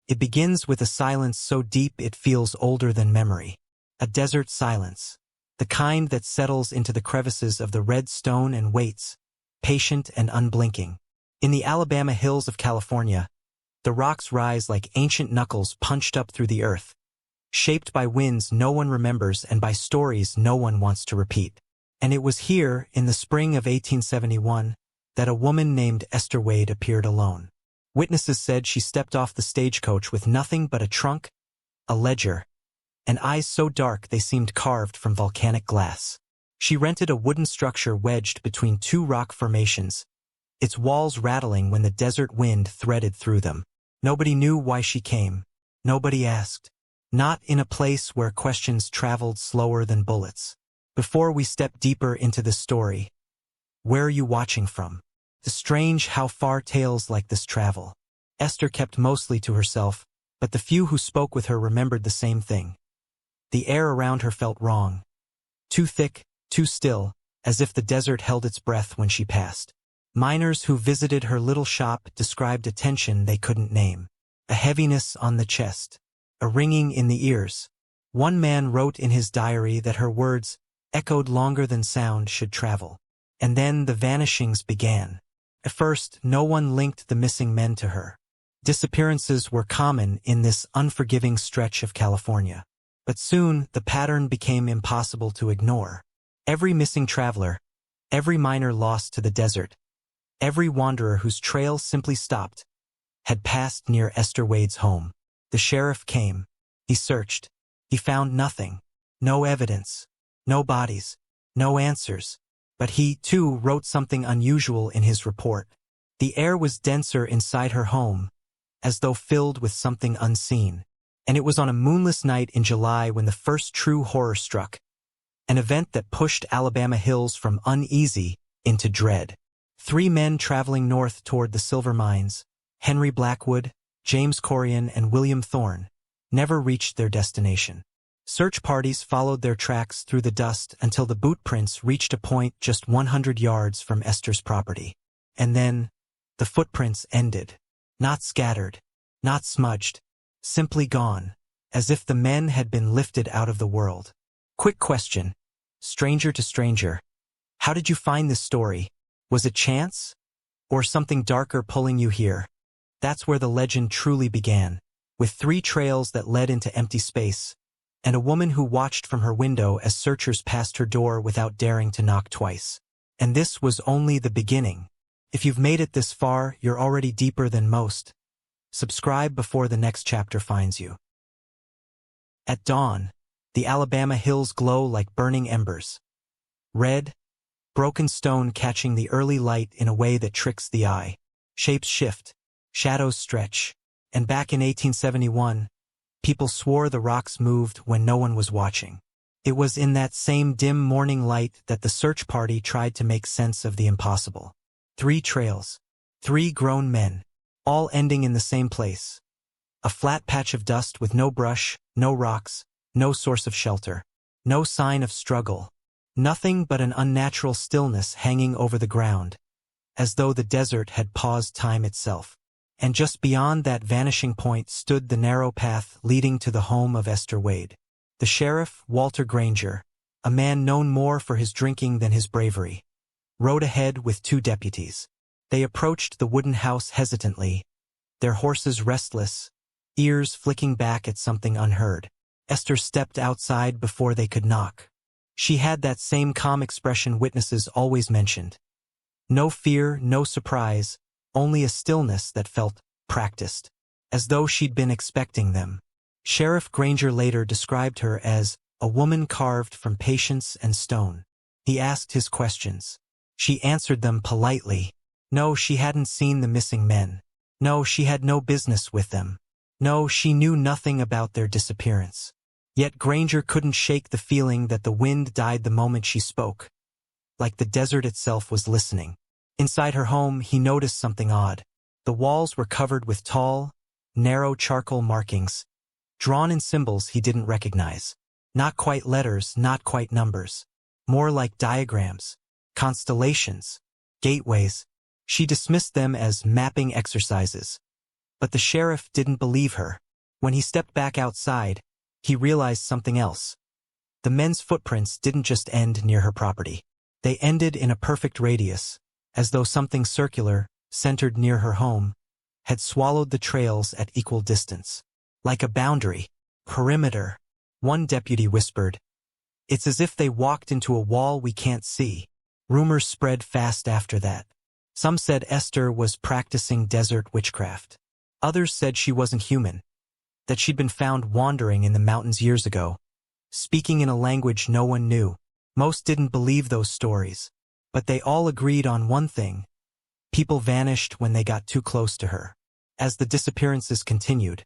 It begins with a silence so deep it feels older than memory. A desert silence. The kind that settles into the crevices of the red stone and waits, patient and unblinking. In the Alabama hills of California, the rocks rise like ancient knuckles punched up through the earth, shaped by winds no one remembers and by stories no one wants to repeat. And it was here, in the spring of 1871, that a woman named Esther Wade appeared alone. Witnesses said she stepped off the stagecoach with nothing but a trunk, a ledger, and eyes so dark they seemed carved from volcanic glass. She rented a wooden structure wedged between two rock formations, its walls rattling when the desert wind threaded through them. Nobody knew why she came. Nobody asked. Not in a place where questions traveled slower than bullets. Before we step deeper into this story, where are you watching from? It's strange how far tales like this travel. Esther kept mostly to herself, but the few who spoke with her remembered the same thing. The air around her felt wrong. Too thick, too still, as if the desert held its breath when she passed. Miners who visited her little shop described a tension they couldn't name. A heaviness on the chest. A ringing in the ears. One man wrote in his diary that her words, echoed longer than sound should travel. And then the vanishings began. At first, no one linked the missing men to her. Disappearances were common in this unforgiving stretch of California. But soon, the pattern became impossible to ignore. Every missing traveler, every miner lost to the desert, every wanderer whose trail simply stopped, had passed near Esther Wade's home. The sheriff came. He searched. He found nothing. No evidence. No bodies. No answers. But he, too, wrote something unusual in his report. The air was denser inside her home, as though filled with something unseen. And it was on a moonless night in July when the first true horror struck. An event that pushed Alabama hills from uneasy into dread. 3 men traveling north toward the silver mines, Henry Blackwood, James Corian, and William Thorne, never reached their destination. Search parties followed their tracks through the dust until the boot prints reached a point just 100 yards from Esther's property. And then, the footprints ended. Not scattered, not smudged, simply gone, as if the men had been lifted out of the world. Quick question, stranger to stranger. How did you find this story? Was it chance? Or something darker pulling you here? That's where the legend truly began, with 3 trails that led into empty space, and a woman who watched from her window as searchers passed her door without daring to knock twice. And this was only the beginning. If you've made it this far, you're already deeper than most. Subscribe before the next chapter finds you. At dawn, the Alabama hills glow like burning embers. Red, broken stone catching the early light in a way that tricks the eye. Shapes shift, shadows stretch, and back in 1871, people swore the rocks moved when no one was watching. It was in that same dim morning light that the search party tried to make sense of the impossible. 3 trails, 3 grown men, all ending in the same place. A flat patch of dust with no brush, no rocks, no source of shelter, no sign of struggle. Nothing but an unnatural stillness hanging over the ground, as though the desert had paused time itself. And just beyond that vanishing point stood the narrow path leading to the home of Esther Wade. The sheriff, Walter Granger, a man known more for his drinking than his bravery, rode ahead with 2 deputies. They approached the wooden house hesitantly, their horses restless, ears flicking back at something unheard. Esther stepped outside before they could knock. She had that same calm expression witnesses always mentioned. No fear, no surprise, only a stillness that felt practiced, as though she'd been expecting them. Sheriff Granger later described her as a woman carved from patience and stone. He asked his questions. She answered them politely. No, she hadn't seen the missing men. No, she had no business with them. No, she knew nothing about their disappearance. Yet Granger couldn't shake the feeling that the wind died the moment she spoke, like the desert itself was listening. Inside her home, he noticed something odd. The walls were covered with tall, narrow charcoal markings, drawn in symbols he didn't recognize. Not quite letters, not quite numbers. More like diagrams, constellations, gateways. She dismissed them as mapping exercises. But the sheriff didn't believe her. When he stepped back outside, he realized something else. The men's footprints didn't just end near her property. They ended in a perfect radius, as though something circular, centered near her home, had swallowed the trails at equal distance. Like a boundary, perimeter, one deputy whispered. It's as if they walked into a wall we can't see. Rumors spread fast after that. Some said Esther was practicing desert witchcraft. Others said she wasn't human, that she'd been found wandering in the mountains years ago, speaking in a language no one knew. Most didn't believe those stories, but they all agreed on one thing. People vanished when they got too close to her. As the disappearances continued,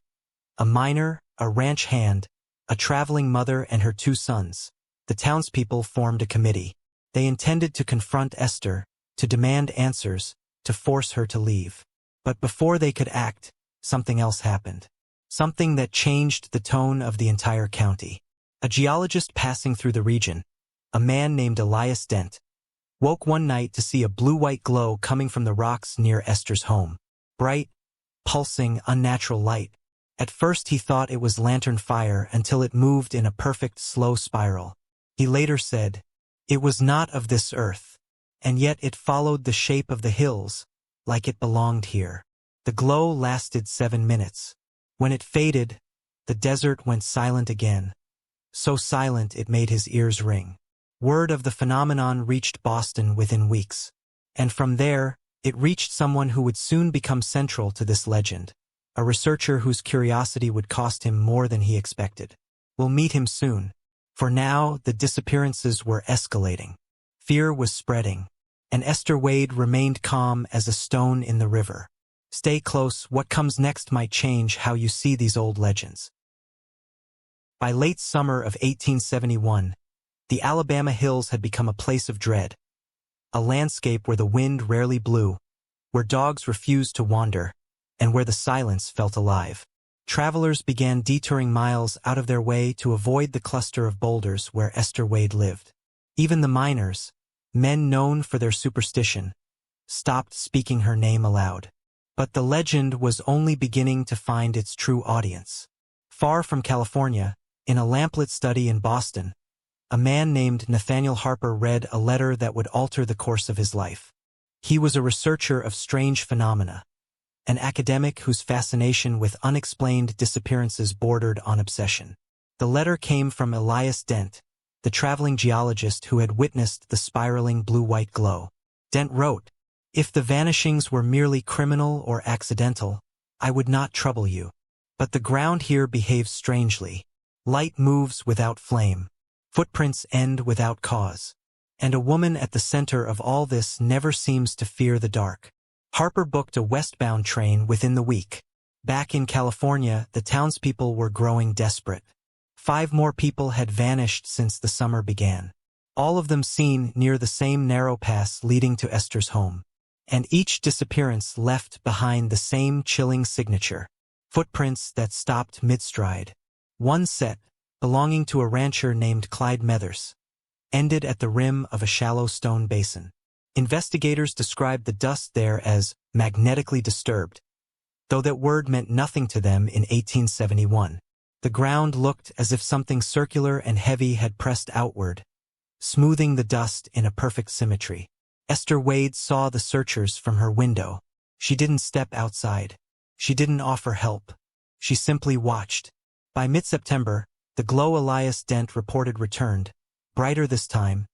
a miner, a ranch hand, a traveling mother and her 2 sons, the townspeople formed a committee. They intended to confront Esther, to demand answers, to force her to leave. But before they could act, something else happened. Something that changed the tone of the entire county. A geologist passing through the region, a man named Elias Dent, woke one night to see a blue-white glow coming from the rocks near Esther's home. Bright, pulsing, unnatural light. At first he thought it was lantern fire until it moved in a perfect slow spiral. He later said, "It was not of this earth, and yet it followed the shape of the hills, like it belonged here." The glow lasted 7 minutes. When it faded, the desert went silent again. So silent it made his ears ring. Word of the phenomenon reached Boston within weeks. And from there, it reached someone who would soon become central to this legend. A researcher whose curiosity would cost him more than he expected. We'll meet him soon. For now, the disappearances were escalating. Fear was spreading, and Esther Wade remained calm as a stone in the river. Stay close, what comes next might change how you see these old legends. By late summer of 1871, the Alabama hills had become a place of dread. A landscape where the wind rarely blew, where dogs refused to wander, and where the silence felt alive. Travelers began detouring miles out of their way to avoid the cluster of boulders where Esther Wade lived. Even the miners, men known for their superstition, stopped speaking her name aloud. But the legend was only beginning to find its true audience. Far from California, in a lamplit study in Boston, a man named Nathaniel Harper read a letter that would alter the course of his life. He was a researcher of strange phenomena, an academic whose fascination with unexplained disappearances bordered on obsession. The letter came from Elias Dent, the traveling geologist who had witnessed the spiraling blue-white glow. Dent wrote, "If the vanishings were merely criminal or accidental, I would not trouble you. But the ground here behaves strangely. Light moves without flame. Footprints end without cause. And a woman at the center of all this never seems to fear the dark." Harper booked a westbound train within the week. Back in California, the townspeople were growing desperate. 5 more people had vanished since the summer began. All of them seen near the same narrow pass leading to Esther's home. And each disappearance left behind the same chilling signature. Footprints that stopped mid-stride. One set, belonging to a rancher named Clyde Methers, ended at the rim of a shallow stone basin. Investigators described the dust there as magnetically disturbed, though that word meant nothing to them in 1871. The ground looked as if something circular and heavy had pressed outward, smoothing the dust in a perfect symmetry. Esther Wade saw the searchers from her window. She didn't step outside. She didn't offer help. She simply watched. By mid-September, the glow Elias Dent reported returned, brighter this time,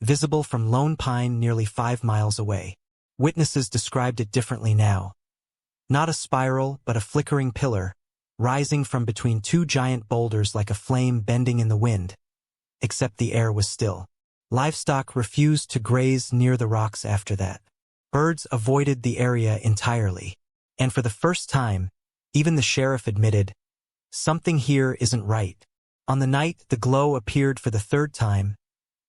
visible from Lone Pine nearly 5 miles away. Witnesses described it differently now. Not a spiral, but a flickering pillar, rising from between 2 giant boulders like a flame bending in the wind, except the air was still. Livestock refused to graze near the rocks after that. Birds avoided the area entirely. And for the first time, even the sheriff admitted, something here isn't right. On the night the glow appeared for the 3rd time,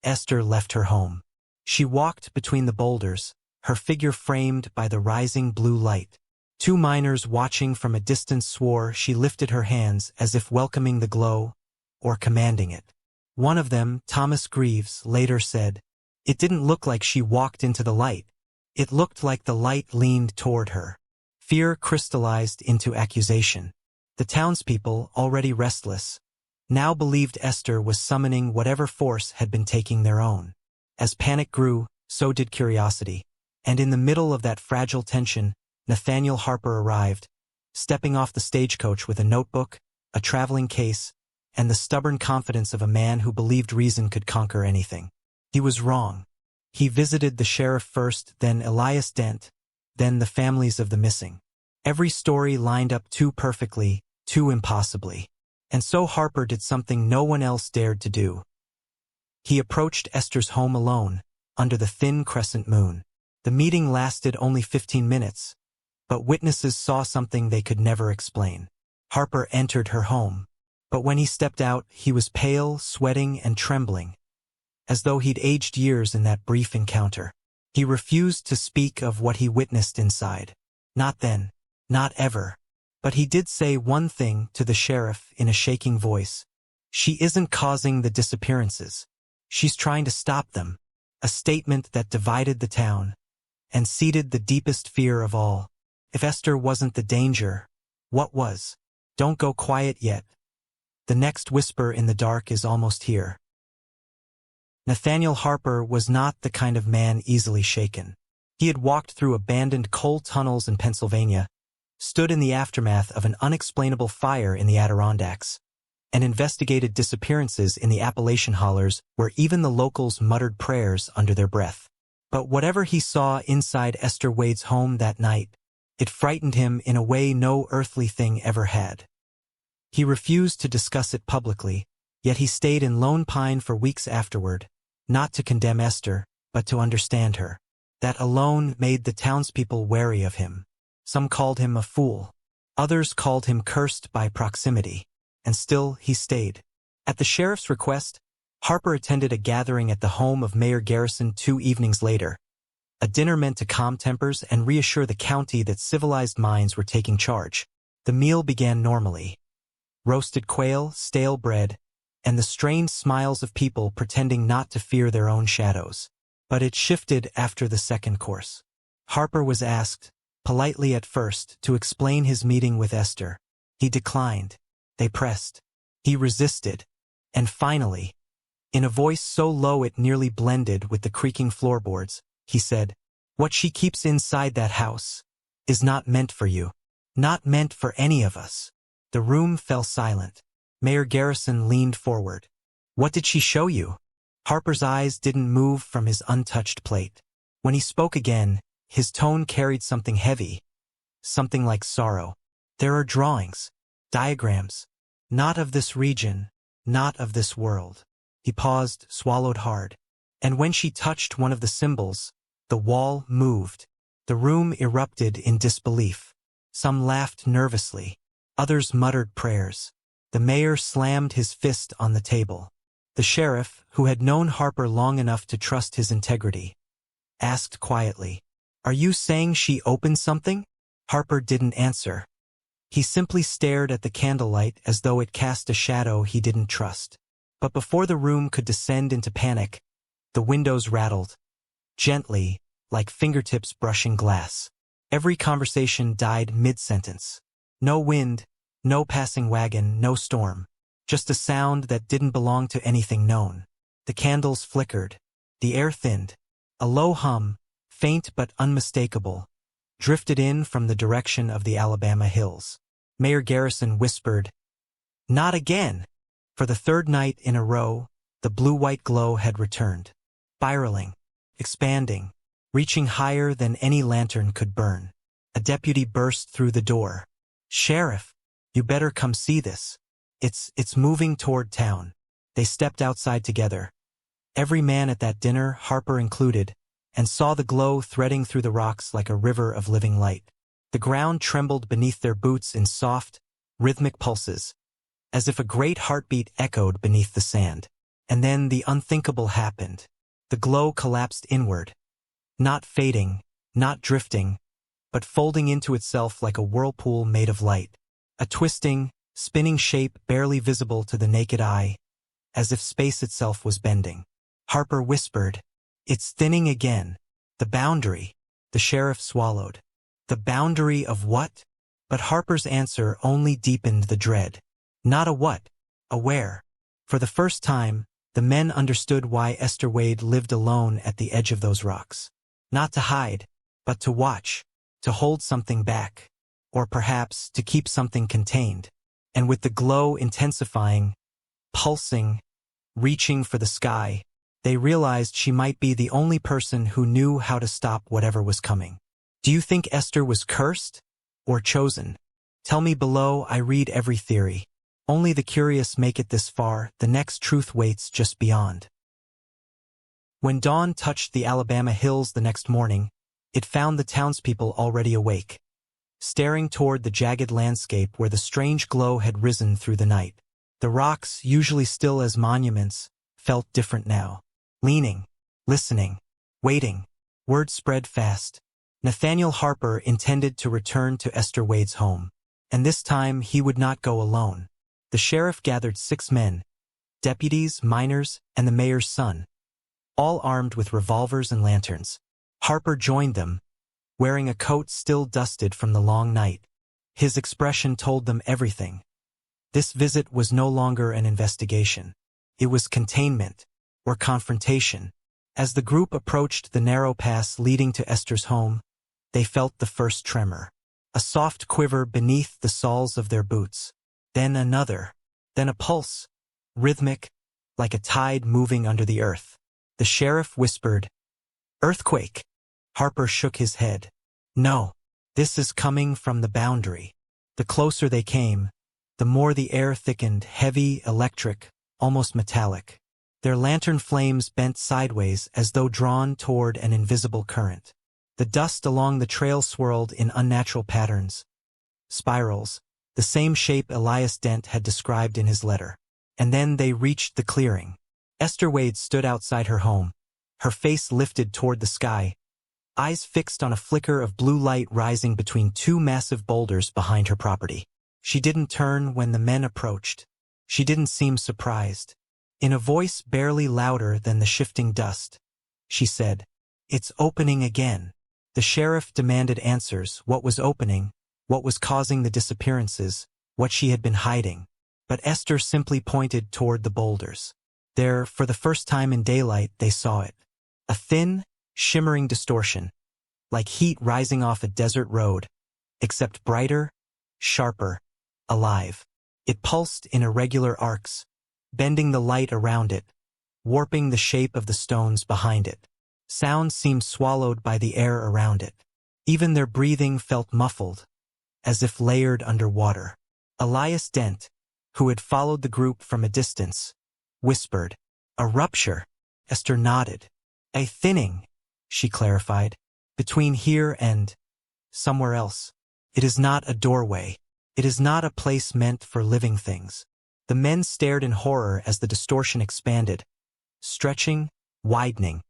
Esther left her home. She walked between the boulders, her figure framed by the rising blue light. 2 miners watching from a distance swore she lifted her hands as if welcoming the glow or commanding it. One of them, Thomas Greaves, later said, "It didn't look like she walked into the light. It looked like the light leaned toward her." Fear crystallized into accusation. The townspeople, already restless, now believed Esther was summoning whatever force had been taking their own. As panic grew, so did curiosity. And in the middle of that fragile tension, Nathaniel Harper arrived, stepping off the stagecoach with a notebook, a traveling case, and the stubborn confidence of a man who believed reason could conquer anything. He was wrong. He visited the sheriff first, then Elias Dent, then the families of the missing. Every story lined up too perfectly, too impossibly. And so Harper did something no one else dared to do. He approached Esther's home alone, under the thin crescent moon. The meeting lasted only 15 minutes, but witnesses saw something they could never explain. Harper entered her home, but when he stepped out, he was pale, sweating, and trembling, as though he'd aged years in that brief encounter. He refused to speak of what he witnessed inside. Not then, not ever. But he did say one thing to the sheriff in a shaking voice. "She isn't causing the disappearances. She's trying to stop them." A statement that divided the town and seeded the deepest fear of all. If Esther wasn't the danger, what was? "Don't go quiet yet. The next whisper in the dark is almost here." Nathaniel Harper was not the kind of man easily shaken. He had walked through abandoned coal tunnels in Pennsylvania, stood in the aftermath of an unexplainable fire in the Adirondacks, and investigated disappearances in the Appalachian hollers where even the locals muttered prayers under their breath. But whatever he saw inside Esther Wade's home that night, it frightened him in a way no earthly thing ever had. He refused to discuss it publicly, yet he stayed in Lone Pine for weeks afterward, not to condemn Esther, but to understand her. That alone made the townspeople wary of him. Some called him a fool. Others called him cursed by proximity. And still he stayed. At the sheriff's request, Harper attended a gathering at the home of Mayor Garrison 2 evenings later. A dinner meant to calm tempers and reassure the county that civilized minds were taking charge. The meal began normally. Roasted quail, stale bread, and the strained smiles of people pretending not to fear their own shadows. But it shifted after the second course. Harper was asked, politely at first, to explain his meeting with Esther. He declined. They pressed. He resisted. And finally, in a voice so low it nearly blended with the creaking floorboards, he said, "What she keeps inside that house is not meant for you. Not meant for any of us." The room fell silent. Mayor Garrison leaned forward. "What did she show you?" Harper's eyes didn't move from his untouched plate. When he spoke again, his tone carried something heavy, something like sorrow. "There are drawings, diagrams, not of this region, not of this world." He paused, swallowed hard. "And when she touched one of the symbols, the wall moved." The room erupted in disbelief. Some laughed nervously. Others muttered prayers. The mayor slammed his fist on the table. The sheriff, who had known Harper long enough to trust his integrity, asked quietly, "Are you saying she opened something?" Harper didn't answer. He simply stared at the candlelight as though it cast a shadow he didn't trust. But before the room could descend into panic, the windows rattled, gently, like fingertips brushing glass. Every conversation died mid-sentence. No wind, no passing wagon, no storm. Just a sound that didn't belong to anything known. The candles flickered. The air thinned. A low hum, faint but unmistakable, drifted in from the direction of the Alabama hills. Mayor Garrison whispered, "Not again!" For the third night in a row, the blue-white glow had returned. Spiraling, expanding, reaching higher than any lantern could burn. A deputy burst through the door. "Sheriff, you better come see this. It's moving toward town." They stepped outside together. Every man at that dinner, Harper included, and saw the glow threading through the rocks like a river of living light. The ground trembled beneath their boots in soft, rhythmic pulses, as if a great heartbeat echoed beneath the sand. And then the unthinkable happened. The glow collapsed inward, not fading, not drifting, but folding into itself like a whirlpool made of light. A twisting, spinning shape barely visible to the naked eye, as if space itself was bending. Harper whispered, "It's thinning again. The boundary." The sheriff swallowed. The boundary of what? But Harper's answer only deepened the dread. Not a what, a where. For the first time, the men understood why Esther Wade lived alone at the edge of those rocks. Not to hide, but to watch, to hold something back, or perhaps to keep something contained. And with the glow intensifying, pulsing, reaching for the sky, they realized she might be the only person who knew how to stop whatever was coming. Do you think Esther was cursed or chosen? Tell me below. I read every theory. Only the curious make it this far. The next truth waits just beyond. When dawn touched the Alabama hills the next morning, it found the townspeople already awake, staring toward the jagged landscape where the strange glow had risen through the night. The rocks, usually still as monuments, felt different now. Leaning, listening, waiting. Word spread fast. Nathaniel Harper intended to return to Esther Wade's home, and this time he would not go alone. The sheriff gathered 6 men, deputies, miners, and the mayor's son, all armed with revolvers and lanterns. Harper joined them, wearing a coat still dusted from the long night. His expression told them everything. This visit was no longer an investigation. It was containment, or confrontation. As the group approached the narrow pass leading to Esther's home, they felt the first tremor. A soft quiver beneath the soles of their boots. Then another. Then a pulse, rhythmic, like a tide moving under the earth. The sheriff whispered, "Earthquake." Harper shook his head. "No, this is coming from the boundary." The closer they came, the more the air thickened, heavy, electric, almost metallic. Their lantern flames bent sideways as though drawn toward an invisible current. The dust along the trail swirled in unnatural patterns, spirals, the same shape Elias Dent had described in his letter. And then they reached the clearing. Esther Wade stood outside her home, her face lifted toward the sky, eyes fixed on a flicker of blue light rising between 2 massive boulders behind her property. She didn't turn when the men approached. She didn't seem surprised. In a voice barely louder than the shifting dust, she said, "It's opening again." The sheriff demanded answers. What was opening? What was causing the disappearances? What she had been hiding? But Esther simply pointed toward the boulders. There, for the first time in daylight, they saw it. A thin, shimmering distortion, like heat rising off a desert road, except brighter, sharper, alive. It pulsed in irregular arcs, bending the light around it, warping the shape of the stones behind it. Sound seemed swallowed by the air around it. Even their breathing felt muffled, as if layered under water. Elias Dent, who had followed the group from a distance, whispered, "A rupture." Esther nodded. "A thinning," she clarified, "between here and somewhere else. It is not a doorway. It is not a place meant for living things." The men stared in horror as the distortion expanded, stretching, widening,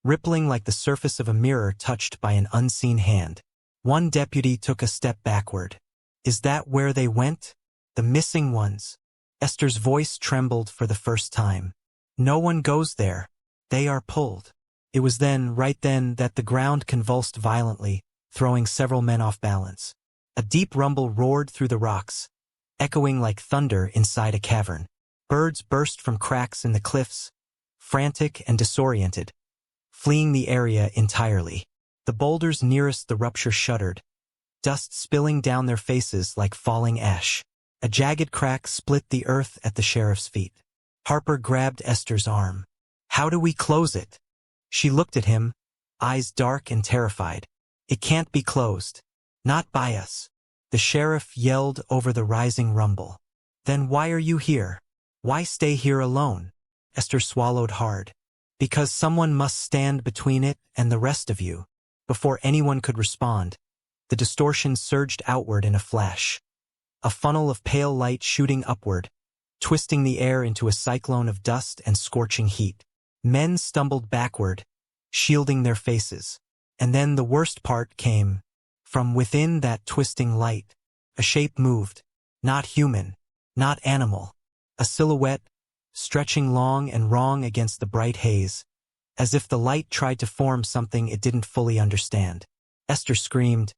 rippling like the surface of a mirror touched by an unseen hand. One deputy took a step backward. "Is that where they went? The missing ones?" Esther's voice trembled for the first time. "No one goes there. They are pulled." It was right then, that the ground convulsed violently, throwing several men off balance. A deep rumble roared through the rocks, echoing like thunder inside a cavern. Birds burst from cracks in the cliffs, frantic and disoriented, fleeing the area entirely. The boulders nearest the rupture shuddered, dust spilling down their faces like falling ash. A jagged crack split the earth at the sheriff's feet. Harper grabbed Esther's arm. "How do we close it?" She looked at him, eyes dark and terrified. "It can't be closed. Not by us." The sheriff yelled over the rising rumble. "Then why are you here? Why stay here alone?" Esther swallowed hard. "Because someone must stand between it and the rest of you." Before anyone could respond, the distortion surged outward in a flash. A funnel of pale light shooting upward, twisting the air into a cyclone of dust and scorching heat. Men stumbled backward, shielding their faces. And then the worst part came. From within that twisting light, a shape moved, not human, not animal, a silhouette, stretching long and wrong against the bright haze, as if the light tried to form something it didn't fully understand. Esther screamed,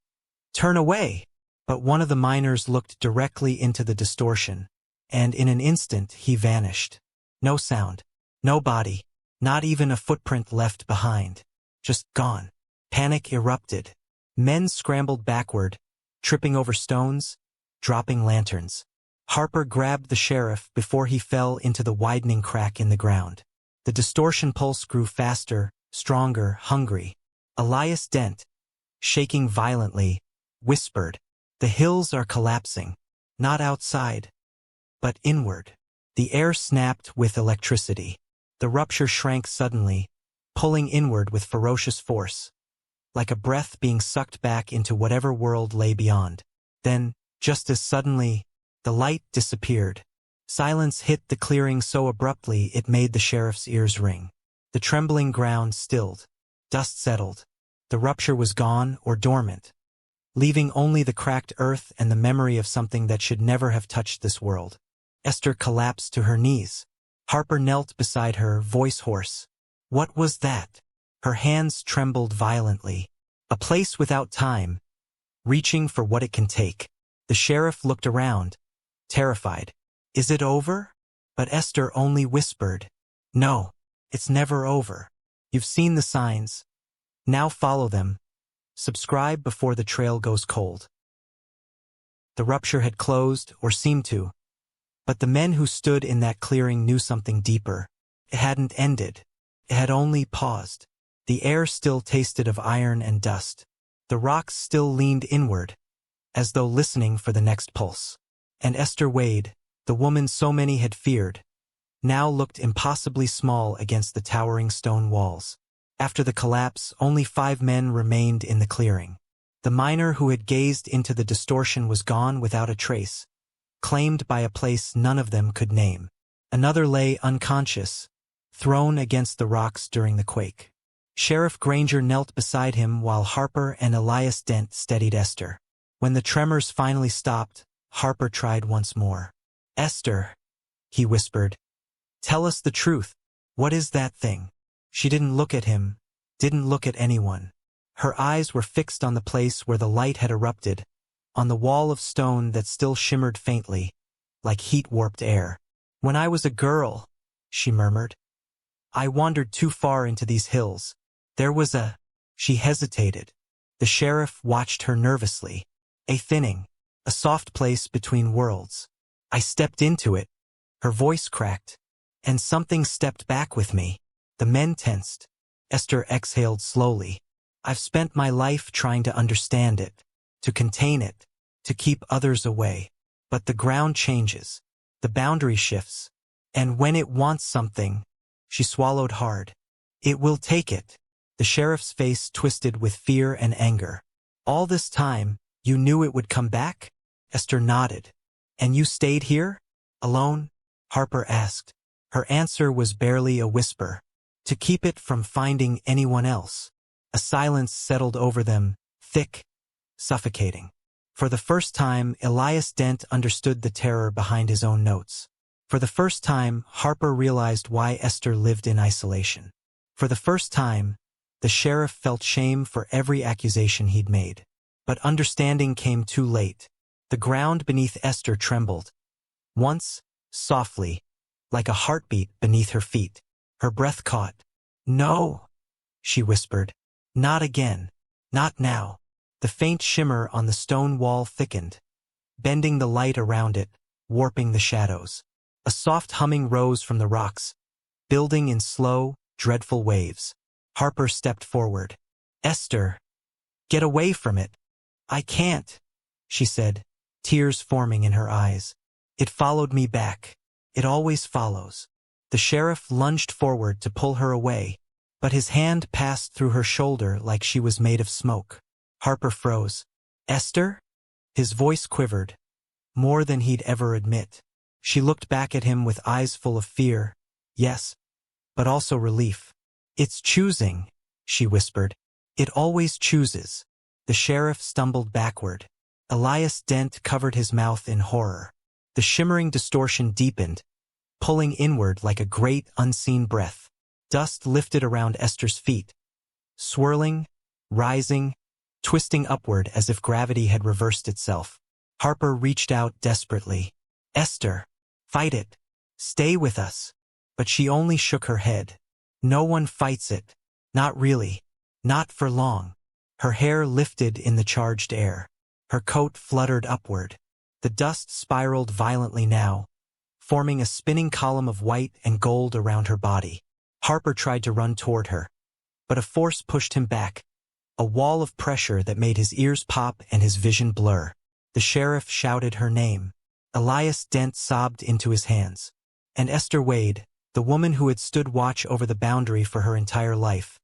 "Turn away!" But one of the miners looked directly into the distortion, and in an instant he vanished. No sound, no body, not even a footprint left behind. Just gone. Panic erupted. Men scrambled backward, tripping over stones, dropping lanterns. Harper grabbed the sheriff before he fell into the widening crack in the ground. The distortion pulse grew faster, stronger, hungry. Elias Dent, shaking violently, whispered, "The hills are collapsing. Not outside, but inward." The air snapped with electricity. The rupture shrank suddenly, pulling inward with ferocious force, like a breath being sucked back into whatever world lay beyond. Then, just as suddenly, the light disappeared. Silence hit the clearing so abruptly it made the sheriff's ears ring. The trembling ground stilled. Dust settled. The rupture was gone or dormant, leaving only the cracked earth and the memory of something that should never have touched this world. Esther collapsed to her knees. Harper knelt beside her, voice hoarse. What was that? Her hands trembled violently. A place without time, reaching for what it can take. The sheriff looked around, terrified. Is it over? But Esther only whispered, "No, it's never over. You've seen the signs. Now follow them. Subscribe before the trail goes cold." The rupture had closed, or seemed to. But the men who stood in that clearing knew something deeper. It hadn't ended. It had only paused. The air still tasted of iron and dust. The rocks still leaned inward, as though listening for the next pulse. And Esther Wade, the woman so many had feared, now looked impossibly small against the towering stone walls. After the collapse, only 5 men remained in the clearing. The miner who had gazed into the distortion was gone without a trace, claimed by a place none of them could name. Another lay unconscious, thrown against the rocks during the quake. Sheriff Granger knelt beside him while Harper and Elias Dent steadied Esther. When the tremors finally stopped, Harper tried once more. "Esther," he whispered, "tell us the truth. What is that thing?" She didn't look at him, didn't look at anyone. Her eyes were fixed on the place where the light had erupted, on the wall of stone that still shimmered faintly, like heat-warped air. "When I was a girl," she murmured, "I wandered too far into these hills. There was a—" She hesitated. The sheriff watched her nervously. "A thinning, a soft place between worlds. I stepped into it." Her voice cracked. "And something stepped back with me." The men tensed. Esther exhaled slowly. "I've spent my life trying to understand it, to contain it, to keep others away. But the ground changes. The boundary shifts. And when it wants something," she swallowed hard, "it will take it." The sheriff's face twisted with fear and anger. "All this time, you knew it would come back?" Esther nodded. "And you stayed here? Alone?" Harper asked. Her answer was barely a whisper. "To keep it from finding anyone else." A silence settled over them, thick, suffocating. For the first time, Elias Dent understood the terror behind his own notes. For the first time, Harper realized why Esther lived in isolation. For the first time, the sheriff felt shame for every accusation he'd made. But understanding came too late. The ground beneath Esther trembled. Once, softly, like a heartbeat beneath her feet. Her breath caught. "No," she whispered. "Not again. Not now." The faint shimmer on the stone wall thickened, bending the light around it, warping the shadows. A soft humming rose from the rocks, building in slow, dreadful waves. Harper stepped forward. "Esther, get away from it." "I can't," she said, tears forming in her eyes. "It followed me back. It always follows." The sheriff lunged forward to pull her away, but his hand passed through her shoulder like she was made of smoke. Harper froze. "Esther?" His voice quivered, more than he'd ever admit. She looked back at him with eyes full of fear. Yes, but also relief. "It's choosing," she whispered. "It always chooses." The sheriff stumbled backward. Elias Dent covered his mouth in horror. The shimmering distortion deepened, pulling inward like a great unseen breath. Dust lifted around Esther's feet, swirling, rising, twisting upward as if gravity had reversed itself. Harper reached out desperately. "Esther, fight it. Stay with us." But she only shook her head. "No one fights it. Not really. Not for long." Her hair lifted in the charged air. Her coat fluttered upward. The dust spiraled violently now, forming a spinning column of white and gold around her body. Harper tried to run toward her, but a force pushed him back, a wall of pressure that made his ears pop and his vision blur. The sheriff shouted her name. Elias Dent sobbed into his hands. And Esther Wade, the woman who had stood watch over the boundary for her entire life,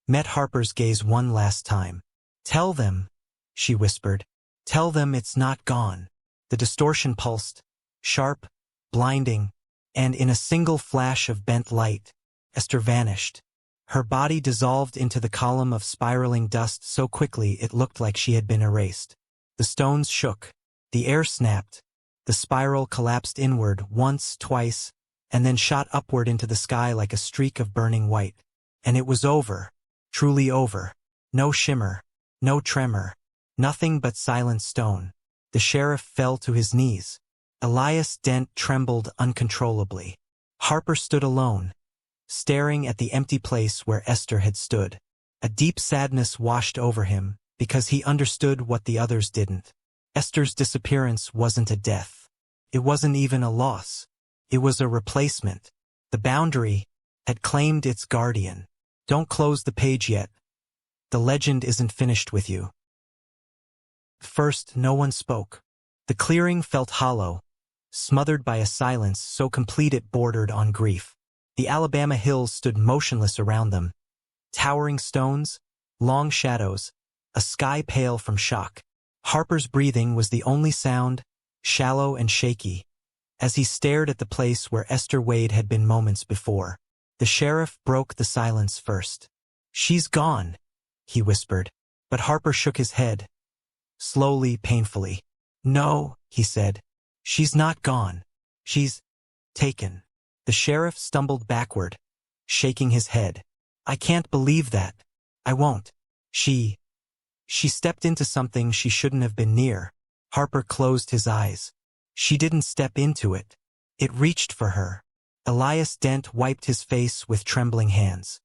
met Harper's gaze one last time. "Tell them," she whispered. "Tell them it's not gone." The distortion pulsed, sharp, blinding, and in a single flash of bent light, Esther vanished. Her body dissolved into the column of spiraling dust so quickly it looked like she had been erased. The stones shook. The air snapped. The spiral collapsed inward once, twice, and then shot upward into the sky like a streak of burning white. And it was over. Truly over. No shimmer. No tremor. Nothing but silent stone. The sheriff fell to his knees. Elias Dent trembled uncontrollably. Harper stood alone, staring at the empty place where Esther had stood. A deep sadness washed over him, because he understood what the others didn't. Esther's disappearance wasn't a death. It wasn't even a loss. It was a replacement. The boundary had claimed its guardian. Don't close the page yet. The legend isn't finished with you. First, no one spoke. The clearing felt hollow, smothered by a silence so complete it bordered on grief. The Alabama hills stood motionless around them. Towering stones, long shadows, a sky pale from shock. Harper's breathing was the only sound, shallow and shaky, as he stared at the place where Esther Wade had been moments before. The sheriff broke the silence first. "She's gone," he whispered, but Harper shook his head, slowly, painfully. "No," he said. "She's not gone. She's taken." The sheriff stumbled backward, shaking his head. "I can't believe that. I won't. She stepped into something she shouldn't have been near." Harper closed his eyes. "She didn't step into it. It reached for her." Elias Dent wiped his face with trembling hands.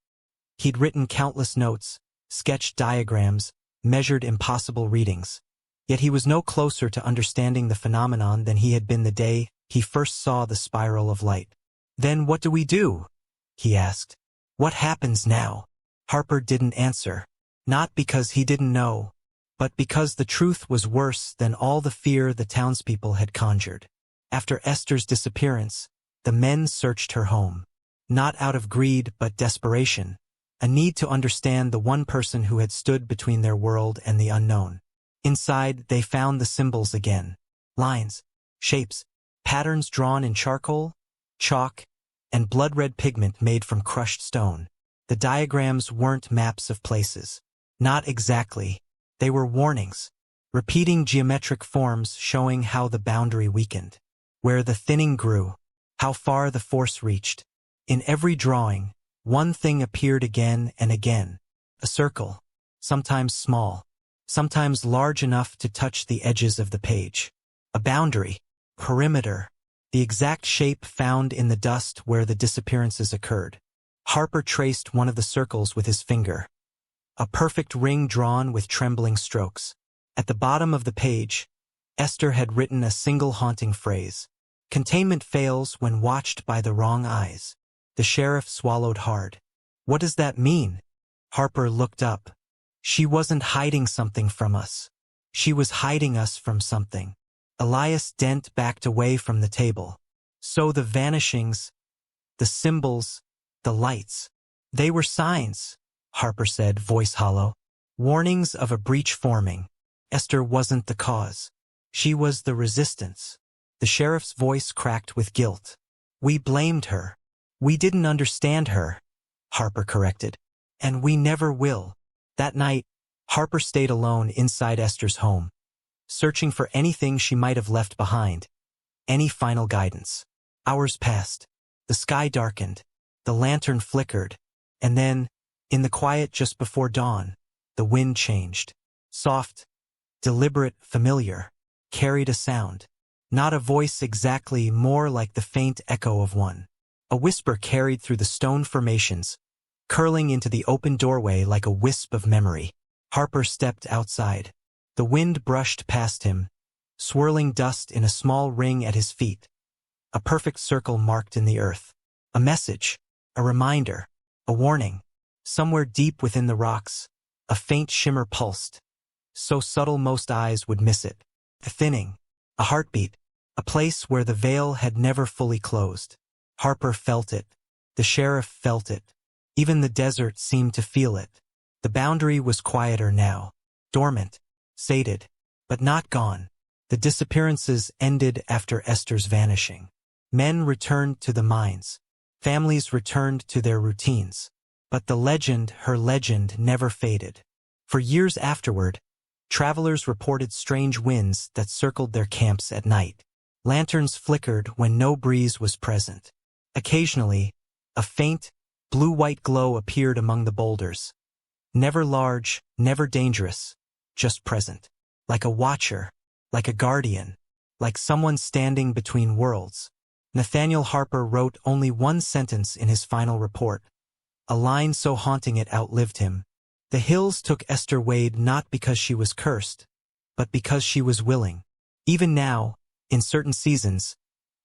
He'd written countless notes, sketched diagrams, measured impossible readings. Yet he was no closer to understanding the phenomenon than he had been the day he first saw the spiral of light. "Then what do we do?" he asked. "What happens now?" Harper didn't answer. Not because he didn't know, but because the truth was worse than all the fear the townspeople had conjured. After Esther's disappearance, the men searched her home. Not out of greed but desperation, a need to understand the one person who had stood between their world and the unknown. Inside, they found the symbols again. Lines, shapes, patterns drawn in charcoal, chalk, and blood-red pigment made from crushed stone. The diagrams weren't maps of places. Not exactly. They were warnings, repeating geometric forms showing how the boundary weakened, where the thinning grew, how far the force reached. In every drawing, one thing appeared again and again. A circle, sometimes small, sometimes large enough to touch the edges of the page. A boundary, perimeter, the exact shape found in the dust where the disappearances occurred. Harper traced one of the circles with his finger. A perfect ring drawn with trembling strokes. At the bottom of the page, Esther had written a single haunting phrase. "Containment fails when watched by the wrong eyes." The sheriff swallowed hard. "What does that mean?" Harper looked up. "She wasn't hiding something from us. She was hiding us from something." Elias Dent backed away from the table. "So the vanishings, the symbols, the lights, they were signs," Harper said, voice hollow. "Warnings of a breach forming. Esther wasn't the cause. She was the resistance." The sheriff's voice cracked with guilt. "We blamed her. We didn't understand her," Harper corrected. "And we never will." That night, Harper stayed alone inside Esther's home, searching for anything she might have left behind, any final guidance. Hours passed. The sky darkened. The lantern flickered. And then, in the quiet just before dawn, the wind changed. Soft, deliberate, familiar, carried a sound. Not a voice exactly, more like the faint echo of one. A whisper carried through the stone formations, curling into the open doorway like a wisp of memory. Harper stepped outside. The wind brushed past him, swirling dust in a small ring at his feet. A perfect circle marked in the earth. A message, a reminder, a warning. Somewhere deep within the rocks, a faint shimmer pulsed, so subtle most eyes would miss it. A thinning, a heartbeat, a place where the veil had never fully closed. Harper felt it. The sheriff felt it. Even the desert seemed to feel it. The boundary was quieter now, dormant, sated, but not gone. The disappearances ended after Esther's vanishing. Men returned to the mines. Families returned to their routines. But the legend, her legend, never faded. For years afterward, travelers reported strange winds that circled their camps at night. Lanterns flickered when no breeze was present. Occasionally, a faint, blue-white glow appeared among the boulders. Never large, never dangerous, just present. Like a watcher, like a guardian, like someone standing between worlds. Nathaniel Harper wrote only one sentence in his final report. A line so haunting it outlived him. The hills took Esther Wade not because she was cursed, but because she was willing. Even now, in certain seasons,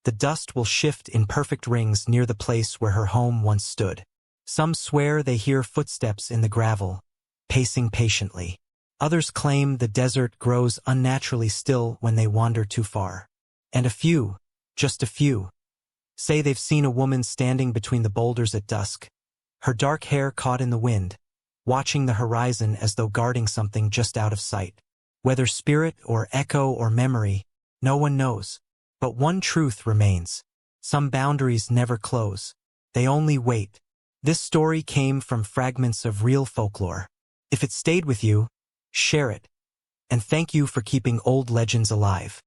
the dust will shift in perfect rings near the place where her home once stood. Some swear they hear footsteps in the gravel, pacing patiently. Others claim the desert grows unnaturally still when they wander too far. And a few, just a few, say they've seen a woman standing between the boulders at dusk, her dark hair caught in the wind, watching the horizon as though guarding something just out of sight. Whether spirit or echo or memory, no one knows. But one truth remains. Some boundaries never close. They only wait. This story came from fragments of real folklore. If it stayed with you, share it. And thank you for keeping old legends alive.